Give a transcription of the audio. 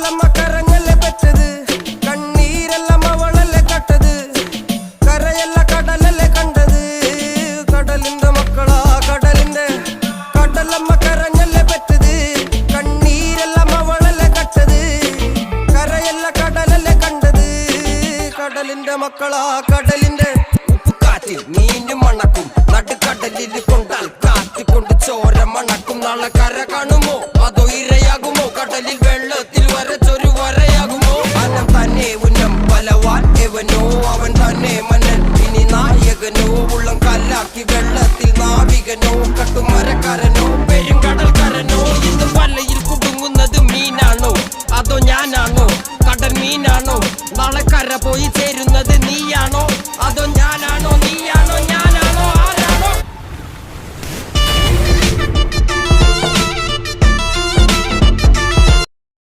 കടലമ്മ കരഞ്ഞല്ലേ പെറ്റത്, കണ്ണീരെല്ലാം അവളല്ലേ കട്ടത്, കരയല്ല കടലല്ലേ കണ്ടത്. കടലിന്റെ മക്കളാ കടലിന്റെ, കടലമ്മ കരഞ്ഞല്ലേ പെറ്റത്, കണ്ണീരെല്ലാം അവളല്ലേ കട്ടത്, കരയല്ല കടലല്ലേ കണ്ടത്. കടലിന്റെ മക്കളാ കടലിന്റെ. ഉപ്പുകാറ്റിൽ മീനും മണക്കും, നടുക്കടലിൽ കൊണ്ടാൽ കാറ്റിക്കൊണ്ട് ചോര മണക്കും. നാളെ കര കാണുമോ അതോ ഇരയാകുമോ, കടലിൽ വെള്ളത്തിൽ വരച്ചൊരു വരയാകുമോ. അനം തന്നെ ഉന്നം ബലവാൻ എവനോ, അവൻ തന്നെ മന്നൻ ഇനി നായകനോ. ഉള്ളം കല്ലാക്കി വെള്ളത്തിൽ നാവികനോ, കട്ടുമരക്കാരനോ പെരുങ്കടൽക്കാരനോ. ഇന്ന് വലയിൽ കുടുങ്ങുന്നത് മീനാണോ അതോ ഞാനാണോ, കടൽ മീനാണോ. നാളെ കര പോയി ചേരുന്നത് നീയാണോ അതോ